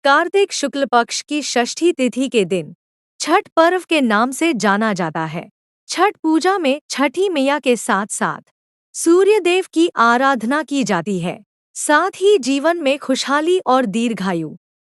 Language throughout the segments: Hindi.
कार्तिक शुक्ल पक्ष की षष्ठी तिथि के दिन छठ पर्व के नाम से जाना जाता है। छठ पूजा में छठी मैया के साथ साथ सूर्य देव की आराधना की जाती है। साथ ही जीवन में खुशहाली और दीर्घायु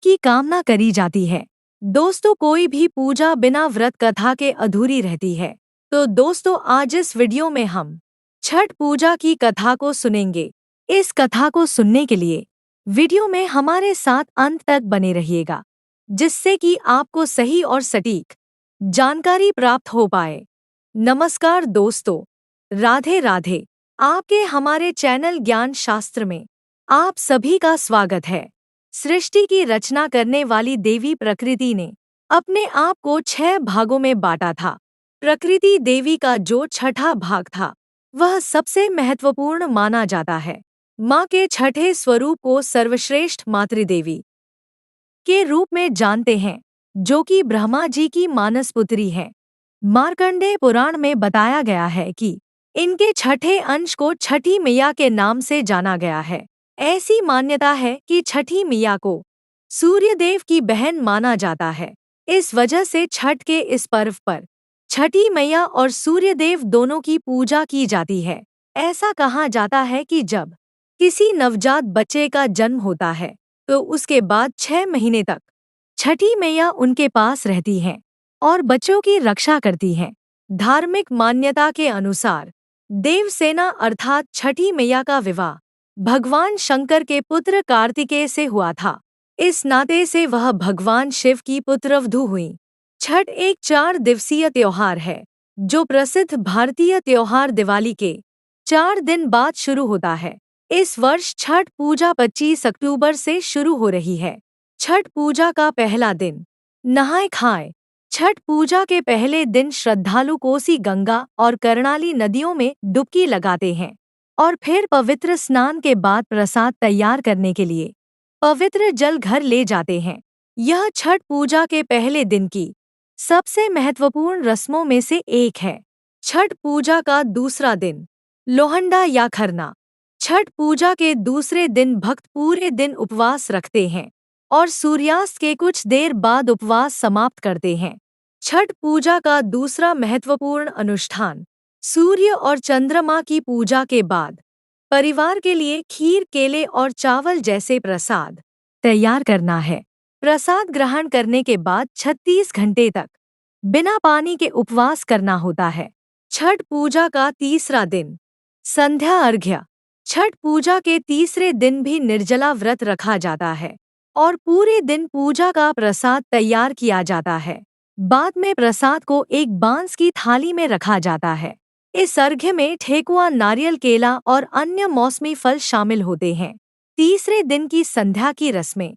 की कामना करी जाती है। दोस्तों, कोई भी पूजा बिना व्रत कथा के अधूरी रहती है। तो दोस्तों, आज इस वीडियो में हम छठ पूजा की कथा को सुनेंगे। इस कथा को सुनने के लिए वीडियो में हमारे साथ अंत तक बने रहिएगा, जिससे कि आपको सही और सटीक जानकारी प्राप्त हो पाए। नमस्कार दोस्तों, राधे राधे। आपके हमारे चैनल ज्ञान शास्त्र में आप सभी का स्वागत है। सृष्टि की रचना करने वाली देवी प्रकृति ने अपने आप को 6 भागों में बांटा था। प्रकृति देवी का जो छठा भाग था वह सबसे महत्वपूर्ण माना जाता है। माँ के छठे स्वरूप को सर्वश्रेष्ठ मातृदेवी के रूप में जानते हैं, जो कि ब्रह्मा जी की मानस पुत्री है। मार्कंडेय पुराण में बताया गया है कि इनके छठे अंश को छठी मैया के नाम से जाना गया है। ऐसी मान्यता है कि छठी मैया को सूर्यदेव की बहन माना जाता है। इस वजह से छठ के इस पर्व पर छठी मैया और सूर्यदेव दोनों की पूजा की जाती है। ऐसा कहा जाता है कि जब किसी नवजात बच्चे का जन्म होता है तो उसके बाद 6 महीने तक छठी मैया उनके पास रहती हैं और बच्चों की रक्षा करती हैं। धार्मिक मान्यता के अनुसार देवसेना अर्थात छठी मैया का विवाह भगवान शंकर के पुत्र कार्तिकेय से हुआ था। इस नाते से वह भगवान शिव की पुत्रवधू हुई। छठ एक 4 दिवसीय त्योहार है, जो प्रसिद्ध भारतीय त्योहार दिवाली के 4 दिन बाद शुरू होता है। इस वर्ष छठ पूजा 25 अक्टूबर से शुरू हो रही है। छठ पूजा का पहला दिन नहाए खाए। छठ पूजा के पहले दिन श्रद्धालु कोसी गंगा और कर्णाली नदियों में डुबकी लगाते हैं और फिर पवित्र स्नान के बाद प्रसाद तैयार करने के लिए पवित्र जल घर ले जाते हैं। यह छठ पूजा के पहले दिन की सबसे महत्वपूर्ण रस्मों में से एक है। छठ पूजा का दूसरा दिन लोहंडा या खरना। छठ पूजा के दूसरे दिन भक्त पूरे दिन उपवास रखते हैं और सूर्यास्त के कुछ देर बाद उपवास समाप्त करते हैं। छठ पूजा का दूसरा महत्वपूर्ण अनुष्ठान सूर्य और चंद्रमा की पूजा के बाद परिवार के लिए खीर, केले और चावल जैसे प्रसाद तैयार करना है। प्रसाद ग्रहण करने के बाद 36 घंटे तक बिना पानी के उपवास करना होता है। छठ पूजा का तीसरा दिन संध्या अर्घ्य। छठ पूजा के तीसरे दिन भी निर्जला व्रत रखा जाता है और पूरे दिन पूजा का प्रसाद तैयार किया जाता है। बाद में प्रसाद को एक बांस की थाली में रखा जाता है। इस अर्घ्य में ठेकुआ, नारियल, केला और अन्य मौसमी फल शामिल होते हैं। तीसरे दिन की संध्या की रस्में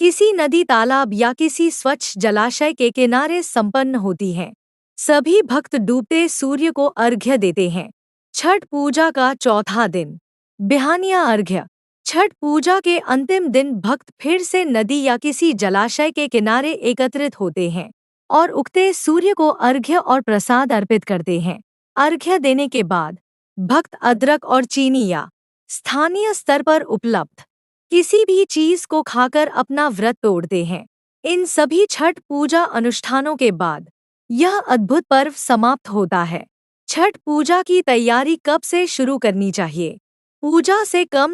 किसी नदी, तालाब या किसी स्वच्छ जलाशय के किनारे संपन्न होती हैं। सभी भक्त डूबते सूर्य को अर्घ्य देते हैं। छठ पूजा का चौथा दिन बिहानिया अर्घ्य। छठ पूजा के अंतिम दिन भक्त फिर से नदी या किसी जलाशय के किनारे एकत्रित होते हैं और उगते सूर्य को अर्घ्य और प्रसाद अर्पित करते हैं। अर्घ्य देने के बाद भक्त अदरक और चीनी या स्थानीय स्तर पर उपलब्ध किसी भी चीज को खाकर अपना व्रत तोड़ते हैं। इन सभी छठ पूजा अनुष्ठानों के बाद यह अद्भुत पर्व समाप्त होता है। छठ पूजा की तैयारी कब से शुरू करनी चाहिए? पूजा से कम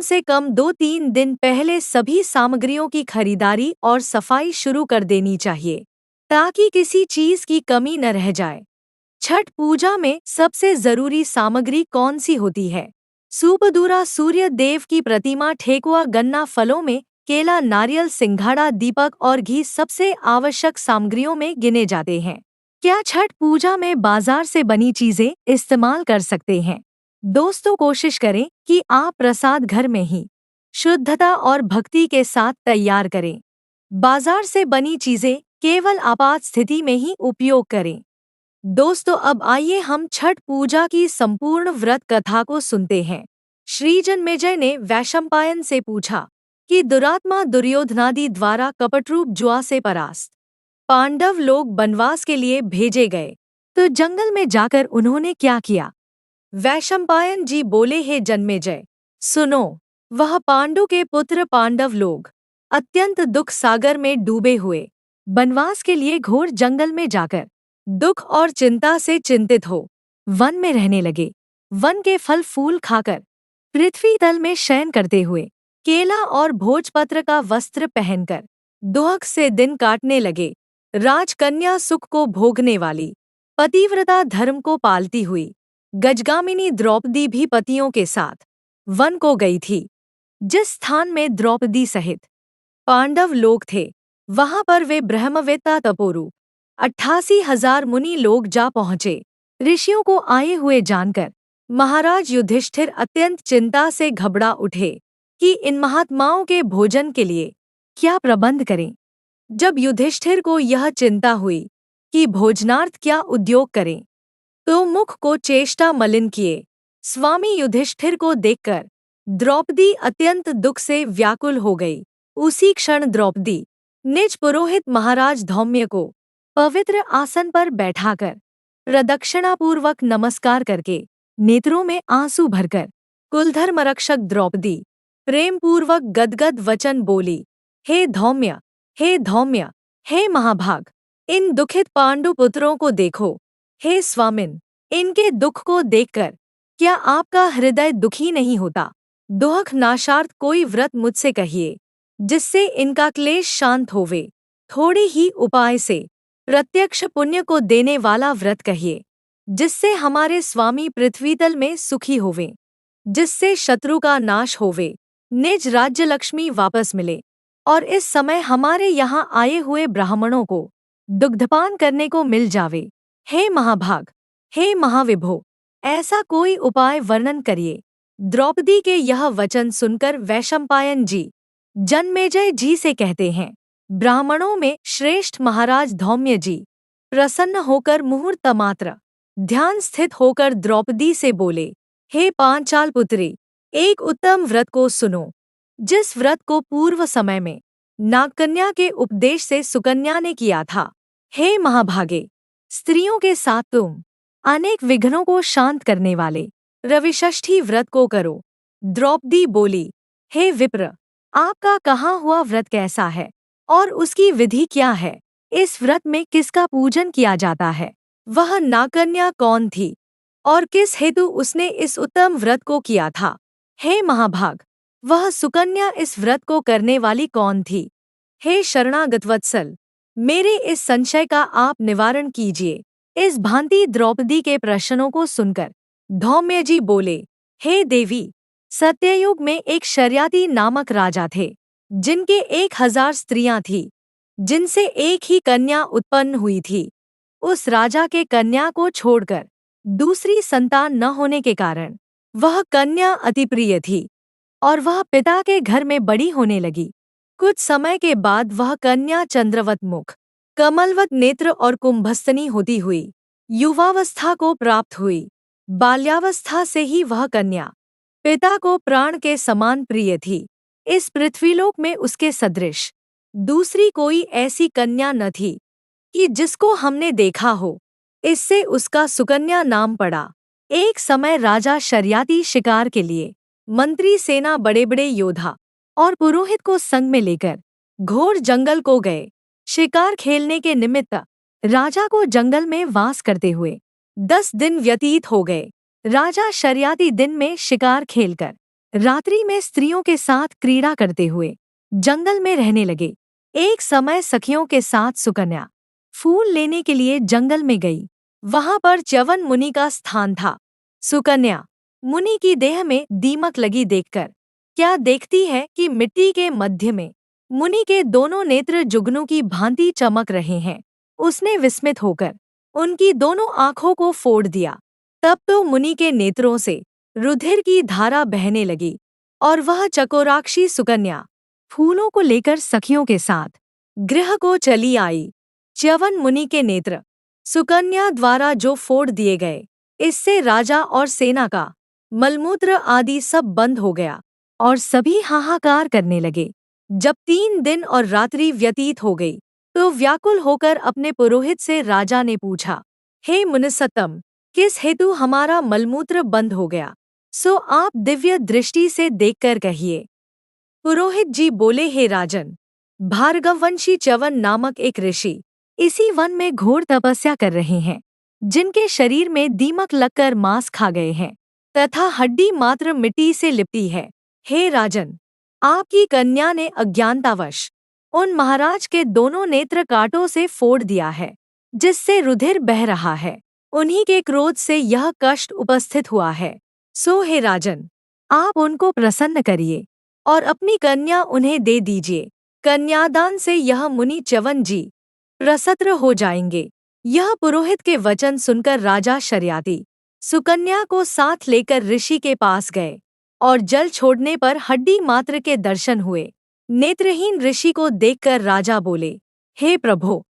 2-3 दिन पहले सभी सामग्रियों की खरीदारी और सफाई शुरू कर देनी चाहिए, ताकि किसी चीज की कमी न रह जाए। छठ पूजा में सबसे जरूरी सामग्री कौन सी होती है? सुपदूरा, सूर्य देव की प्रतिमा, ठेकुआ, गन्ना, फलों में केला, नारियल, सिंघाड़ा, दीपक और घी सबसे आवश्यक सामग्रियों में गिने जाते हैं। क्या छठ पूजा में बाजार से बनी चीजें इस्तेमाल कर सकते हैं? दोस्तों, कोशिश करें कि आप प्रसाद घर में ही शुद्धता और भक्ति के साथ तैयार करें। बाजार से बनी चीजें केवल आपात स्थिति में ही उपयोग करें। दोस्तों, अब आइए हम छठ पूजा की संपूर्ण व्रत कथा को सुनते हैं। श्री जन्मेजय ने वैशंपायन से पूछा कि दुरात्मा दुर्योधनादि द्वारा कपटरूप जुआ से परास्त पांडव लोग वनवास के लिए भेजे गए, तो जंगल में जाकर उन्होंने क्या किया? वैशंपायन जी बोले, हे जन्मेजय, सुनो, वह पांडु के पुत्र पांडव लोग अत्यंत दुख सागर में डूबे हुए, वनवास के लिए घोर जंगल में जाकर दुख और चिंता से चिंतित हो वन में रहने लगे। वन के फल फूल खाकर पृथ्वी तल में शयन करते हुए केला और भोजपत्र का वस्त्र पहनकर दुख से दिन काटने लगे। राजकन्या सुख को भोगने वाली, पतिव्रता धर्म को पालती हुई गजगामिनी द्रौपदी भी पतियों के साथ वन को गई थी। जिस स्थान में द्रौपदी सहित पांडव लोग थे, वहां पर वे ब्रह्मवेत्ता तपोरू 88,000 मुनि लोग जा पहुंचे। ऋषियों को आए हुए जानकर महाराज युधिष्ठिर अत्यंत चिंता से घबरा उठे कि इन महात्माओं के भोजन के लिए क्या प्रबंध करें। जब युधिष्ठिर को यह चिंता हुई कि भोजनार्थ क्या उद्योग करें, तो मुख को चेष्टा मलिन किए स्वामी युधिष्ठिर को देखकर द्रौपदी अत्यंत दुख से व्याकुल हो गई। उसी क्षण द्रौपदी निज पुरोहित महाराज धौम्य को पवित्र आसन पर बैठाकर प्रदक्षिणापूर्वक नमस्कार करके नेत्रों में आंसू भरकर कुलधर्मरक्षक द्रौपदी प्रेम पूर्वक गदगद वचन बोली, हे धौम्य, हे धौम्य, हे महाभाग, इन दुखित पांडुपुत्रों को देखो। हे स्वामिन, इनके दुख को देखकर क्या आपका हृदय दुखी नहीं होता। दुख नाशार्थ कोई व्रत मुझसे कहिए, जिससे इनका क्लेश शांत होवे। थोड़ी ही उपाय से प्रत्यक्ष पुण्य को देने वाला व्रत कहिए, जिससे हमारे स्वामी पृथ्वीतल में सुखी होवे, जिससे शत्रु का नाश होवे, निज राज्य लक्ष्मी वापस मिले और इस समय हमारे यहाँ आए हुए ब्राह्मणों को दुग्धपान करने को मिल जावे। हे महाभाग, हे महाविभो, ऐसा कोई उपाय वर्णन करिए। द्रौपदी के यह वचन सुनकर वैशंपायन जी जन्मेजय जी से कहते हैं, ब्राह्मणों में श्रेष्ठ महाराज धौम्य जी प्रसन्न होकर मुहूर्त मात्र ध्यान स्थित होकर द्रौपदी से बोले, हे पांचाल पुत्री, एक उत्तम व्रत को सुनो, जिस व्रत को पूर्व समय में नागकन्या के उपदेश से सुकन्या ने किया था। हे महाभागे, स्त्रियों के साथ तुम अनेक विघ्नों को शांत करने वाले रविषष्ठी व्रत को करो। द्रौपदी बोली, हे विप्र, आपका कहाँ हुआ व्रत कैसा है और उसकी विधि क्या है? इस व्रत में किसका पूजन किया जाता है? वह नागकन्या कौन थी और किस हेतु उसने इस उत्तम व्रत को किया था? हे महाभाग, वह सुकन्या इस व्रत को करने वाली कौन थी? हे शरणागत वत्सल, मेरे इस संशय का आप निवारण कीजिए। इस भांति द्रौपदी के प्रश्नों को सुनकर धौम्य जी बोले, हे देवी, सत्ययुग में एक शर्याती नामक राजा थे, जिनके 1000 स्त्रियां थीं, जिनसे एक ही कन्या उत्पन्न हुई थी। उस राजा के कन्या को छोड़कर दूसरी संतान न होने के कारण वह कन्या अति प्रिय थी और वह पिता के घर में बड़ी होने लगी। कुछ समय के बाद वह कन्या चंद्रवत मुख, कमलवत नेत्र और कुंभस्तनी होती हुई युवावस्था को प्राप्त हुई। बाल्यावस्था से ही वह कन्या पिता को प्राण के समान प्रिय थी। इस पृथ्वीलोक में उसके सदृश दूसरी कोई ऐसी कन्या न थी कि जिसको हमने देखा हो। इससे उसका सुकन्या नाम पड़ा। एक समय राजा शर्याती शिकार के लिए मंत्री सेना बड़े बड़े योद्धा और पुरोहित को संग में लेकर घोर जंगल को गए। शिकार खेलने के निमित्त राजा को जंगल में वास करते हुए 10 दिन व्यतीत हो गए। राजा शर्याती दिन में शिकार खेलकर रात्रि में स्त्रियों के साथ क्रीड़ा करते हुए जंगल में रहने लगे। एक समय सखियों के साथ सुकन्या फूल लेने के लिए जंगल में गई। वहां पर च्यवन मुनि का स्थान था। सुकन्या मुनि की देह में दीमक लगी देखकर क्या देखती है कि मिट्टी के मध्य में मुनि के दोनों नेत्र जुगनू की भांति चमक रहे हैं। उसने विस्मित होकर उनकी दोनों आंखों को फोड़ दिया। तब तो मुनि के नेत्रों से रुधिर की धारा बहने लगी और वह चकोराक्षी सुकन्या फूलों को लेकर सखियों के साथ गृह को चली आई। च्यवन मुनि के नेत्र सुकन्या द्वारा जो फोड़ दिए गए, इससे राजा और सेना का मलमूत्र आदि सब बंद हो गया और सभी हाहाकार करने लगे। जब 3 दिन और रात्रि व्यतीत हो गई, तो व्याकुल होकर अपने पुरोहित से राजा ने पूछा, हे मुनिसत्तम, किस हेतु हमारा मलमूत्र बंद हो गया? सो आप दिव्य दृष्टि से देखकर कहिए। पुरोहित जी बोले, हे राजन, भार्गववंशी च्यवन नामक एक ऋषि इसी वन में घोर तपस्या कर रहे हैं, जिनके शरीर में दीमक लगकर मांस खा गए हैं तथा हड्डी मात्र मिट्टी से लिपटी है। हे राजन, आपकी कन्या ने अज्ञानतावश उन महाराज के दोनों नेत्र कांटों से फोड़ दिया है, जिससे रुधिर बह रहा है। उन्हीं के क्रोध से यह कष्ट उपस्थित हुआ है। सो हे राजन, आप उनको प्रसन्न करिए और अपनी कन्या उन्हें दे दीजिए। कन्यादान से यह मुनि च्यवन जी प्रसन्न हो जाएंगे। यह पुरोहित के वचन सुनकर राजा शर्याती सुकन्या को साथ लेकर ऋषि के पास गए और जल छोड़ने पर हड्डी मात्र के दर्शन हुए। नेत्रहीन ऋषि को देखकर राजा बोले, हे प्रभो,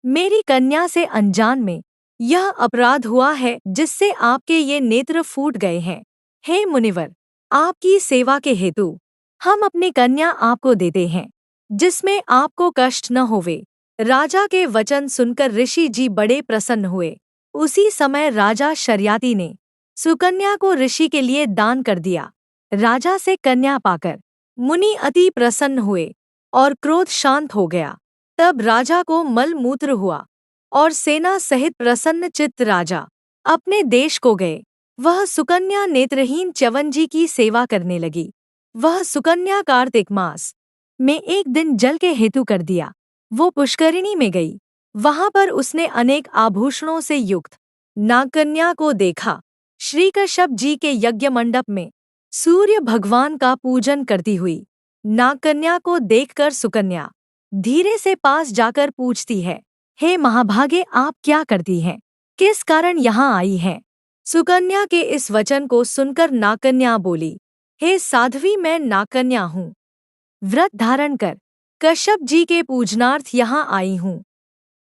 मेरी कन्या से अनजान में यह अपराध हुआ है, जिससे आपके ये नेत्र फूट गए हैं। हे मुनिवर, आपकी सेवा के हेतु हम अपनी कन्या आपको देते हैं, जिसमें आपको कष्ट न होवे। राजा के वचन सुनकर ऋषि जी बड़े प्रसन्न हुए। उसी समय राजा शर्याती ने सुकन्या को ऋषि के लिए दान कर दिया। राजा से कन्या पाकर मुनि अति प्रसन्न हुए और क्रोध शांत हो गया। तब राजा को मल मूत्र हुआ और सेना सहित प्रसन्न चित्त राजा अपने देश को गए। वह सुकन्या नेत्रहीन च्यवन जी की सेवा करने लगी। वह सुकन्या कार्तिक मास में एक दिन जल के हेतु कर दिया। वो पुष्करिणी में गई। वहां पर उसने अनेक आभूषणों से युक्त नागकन्या को देखा। श्री कश्यप जी के यज्ञ मंडप में सूर्य भगवान का पूजन करती हुई नागकन्या को देखकर सुकन्या धीरे से पास जाकर पूछती है, हे महाभागे, आप क्या करती हैं? किस कारण यहाँ आई हैं? सुकन्या के इस वचन को सुनकर नागकन्या बोली, हे साध्वी, मैं नागकन्या हूँ। व्रत धारण कर कश्यप जी के पूजनार्थ यहाँ आई हूँ।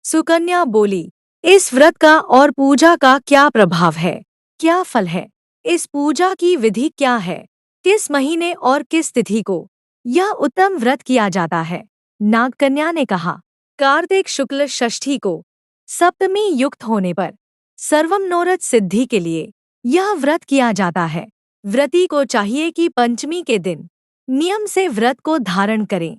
सुकन्या बोली, इस व्रत का और पूजा का क्या प्रभाव है? क्या फल है? इस पूजा की विधि क्या है? किस महीने और किस तिथि को यह उत्तम व्रत किया जाता है? नागकन्या ने कहा, कार्तिक शुक्ल षष्ठी को सप्तमी युक्त होने पर सर्वमनोरथ सिद्धि के लिए यह व्रत किया जाता है। व्रती को चाहिए कि पंचमी के दिन नियम से व्रत को धारण करें।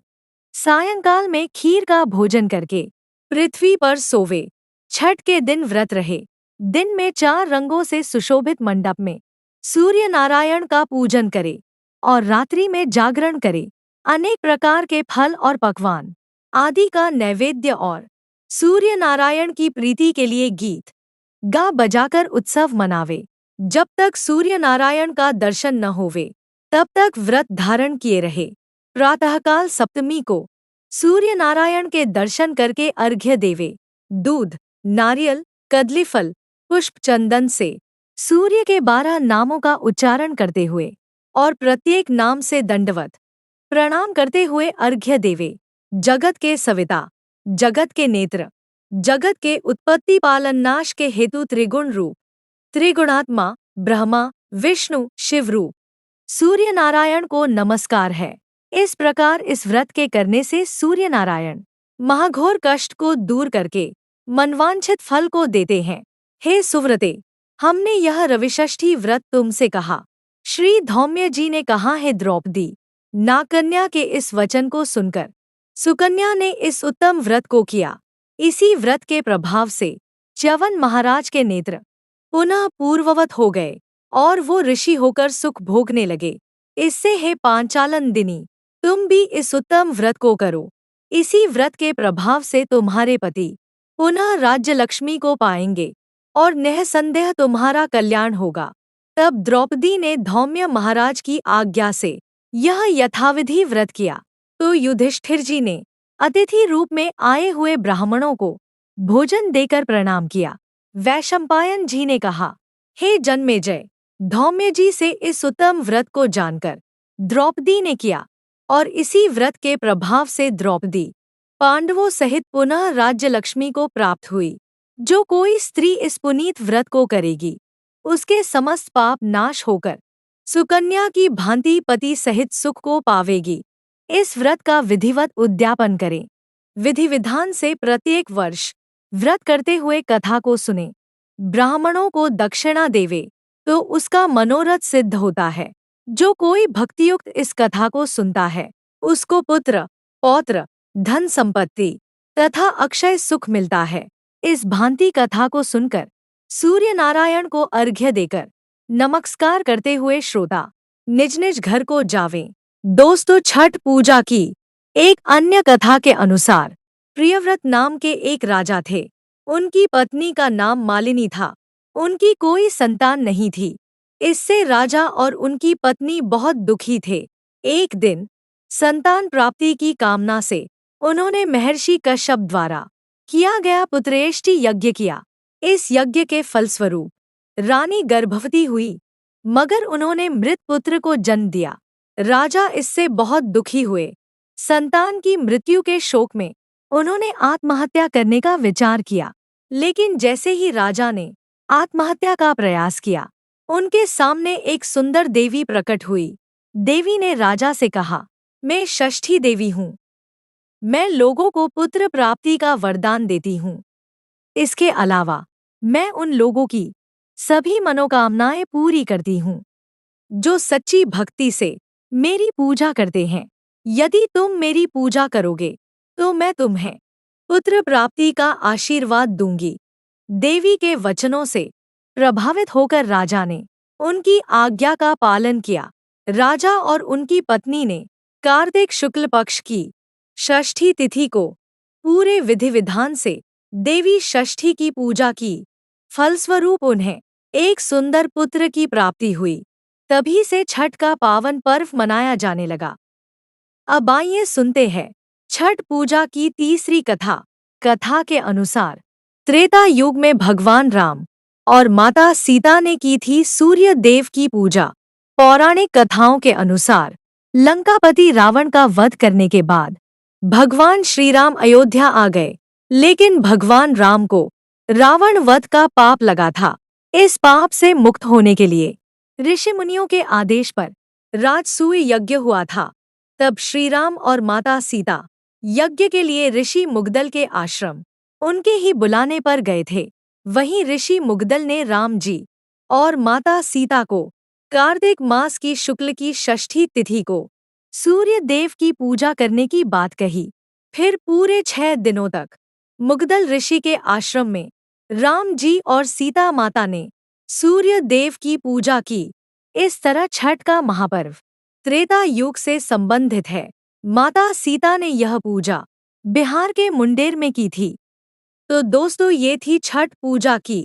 सायंकाल में खीर का भोजन करके पृथ्वी पर सोवे। छठ के दिन व्रत रहे। दिन में 4 रंगों से सुशोभित मंडप में सूर्य नारायण का पूजन करे और रात्रि में जागरण करे। अनेक प्रकार के फल और पकवान आदि का नैवेद्य और सूर्य नारायण की प्रीति के लिए गीत गा बजाकर उत्सव मनावे। जब तक सूर्य नारायण का दर्शन न होवे, तब तक व्रत धारण किए रहे। प्रातःकाल सप्तमी को सूर्य नारायण के दर्शन करके अर्घ्य देवे। दूध, नारियल, कदलीफल, पुष्प, चंदन से सूर्य के 12 नामों का उच्चारण करते हुए और प्रत्येक नाम से दंडवत प्रणाम करते हुए अर्घ्य देवे। जगत के सविता, जगत के नेत्र, जगत के उत्पत्ति पालन नाश के हेतु त्रिगुण रूप, त्रिगुणात्मा ब्रह्मा विष्णु शिव रूप सूर्य नारायण को नमस्कार है। इस प्रकार इस व्रत के करने से सूर्य नारायण महाघोर कष्ट को दूर करके मनवांछित फल को देते हैं। हे सुव्रते, हमने यह रविषष्ठी व्रत तुमसे कहा। श्री धौम्य जी ने कहा, है द्रौपदी, नागकन्या के इस वचन को सुनकर सुकन्या ने इस उत्तम व्रत को किया। इसी व्रत के प्रभाव से च्यवन महाराज के नेत्र पुनः पूर्ववत हो गए और वो ऋषि होकर सुख भोगने लगे। इससे हे पांचालन दिनी, तुम भी इस उत्तम व्रत को करो। इसी व्रत के प्रभाव से तुम्हारे पति पुनः राज्य लक्ष्मी को पाएंगे और निःसंदेह तुम्हारा कल्याण होगा। तब द्रौपदी ने धौम्य महाराज की आज्ञा से यह यथाविधि व्रत किया। तो युधिष्ठिर जी ने अतिथि रूप में आए हुए ब्राह्मणों को भोजन देकर प्रणाम किया। वैशंपायन जी ने कहा, हे जन्मेजय, धौम्य जी से इस उत्तम व्रत को जानकर द्रौपदी ने किया और इसी व्रत के प्रभाव से द्रौपदी पांडवों सहित पुनः राज्य लक्ष्मी को प्राप्त हुई। जो कोई स्त्री इस पुनीत व्रत को करेगी, उसके समस्त पाप नाश होकर सुकन्या की भांति पति सहित सुख को पावेगी। इस व्रत का विधिवत उद्यापन करें। विधि विधान से प्रत्येक वर्ष व्रत करते हुए कथा को सुने, ब्राह्मणों को दक्षिणा देवे, तो उसका मनोरथ सिद्ध होता है। जो कोई भक्तियुक्त इस कथा को सुनता है, उसको पुत्र पौत्र, धन संपत्ति तथा अक्षय सुख मिलता है। इस भांति कथा को सुनकर सूर्य नारायण को अर्घ्य देकर नमस्कार करते हुए श्रोता निज निज घर को जावें। दोस्तों, छठ पूजा की एक अन्य कथा के अनुसार प्रियव्रत नाम के एक राजा थे। उनकी पत्नी का नाम मालिनी था। उनकी कोई संतान नहीं थी। इससे राजा और उनकी पत्नी बहुत दुखी थे। एक दिन संतान प्राप्ति की कामना से उन्होंने महर्षि कश्यप द्वारा किया गया पुत्रेष्टि यज्ञ किया। इस यज्ञ के फलस्वरूप रानी गर्भवती हुई, मगर उन्होंने मृत पुत्र को जन्म दिया। राजा इससे बहुत दुखी हुए। संतान की मृत्यु के शोक में उन्होंने आत्महत्या करने का विचार किया। लेकिन जैसे ही राजा ने आत्महत्या का प्रयास किया, उनके सामने एक सुंदर देवी प्रकट हुई। देवी ने राजा से कहा, मैं षष्ठी देवी हूँ। मैं लोगों को पुत्र प्राप्ति का वरदान देती हूँ। इसके अलावा मैं उन लोगों की सभी मनोकामनाएं पूरी करती हूँ जो सच्ची भक्ति से मेरी पूजा करते हैं। यदि तुम मेरी पूजा करोगे तो मैं तुम्हें पुत्र प्राप्ति का आशीर्वाद दूंगी। देवी के वचनों से प्रभावित होकर राजा ने उनकी आज्ञा का पालन किया। राजा और उनकी पत्नी ने कार्तिक शुक्ल पक्ष की षष्ठी तिथि को पूरे विधि विधान से देवी षष्ठी की पूजा की। फलस्वरूप उन्हें एक सुंदर पुत्र की प्राप्ति हुई। तभी से छठ का पावन पर्व मनाया जाने लगा। अब आइए सुनते हैं छठ पूजा की तीसरी कथा। कथा के अनुसार त्रेता युग में भगवान राम और माता सीता ने की थी सूर्य देव की पूजा। पौराणिक कथाओं के अनुसार लंकापति रावण का वध करने के बाद भगवान श्री राम अयोध्या आ गए। लेकिन भगवान राम को रावण वध का पाप लगा था। इस पाप से मुक्त होने के लिए ऋषि मुनियों के आदेश पर राजसूय यज्ञ हुआ था। तब श्री राम और माता सीता यज्ञ के लिए ऋषि मुग्दल के आश्रम उनके ही बुलाने पर गए थे। वहीं ऋषि मुग्दल ने राम जी और माता सीता को कार्तिक मास की शुक्ल की षष्ठी तिथि को सूर्य देव की पूजा करने की बात कही। फिर पूरे 6 दिनों तक मुग्दल ऋषि के आश्रम में राम जी और सीता माता ने सूर्य देव की पूजा की। इस तरह छठ का महापर्व त्रेता युग से संबंधित है। माता सीता ने यह पूजा बिहार के मुंडेर में की थी। तो दोस्तों, ये थी छठ पूजा की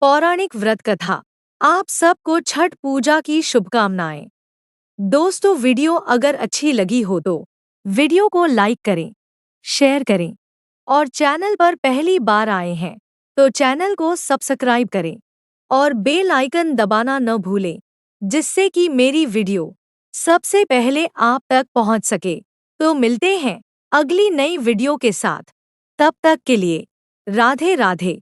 पौराणिक व्रत कथा। आप सबको छठ पूजा की शुभकामनाएं। दोस्तों, वीडियो अगर अच्छी लगी हो तो वीडियो को लाइक करें, शेयर करें और चैनल पर पहली बार आए हैं तो चैनल को सब्सक्राइब करें और बेल आइकन दबाना न भूलें, जिससे कि मेरी वीडियो सबसे पहले आप तक पहुंच सके। तो मिलते हैं अगली नई वीडियो के साथ। तब तक के लिए राधे राधे।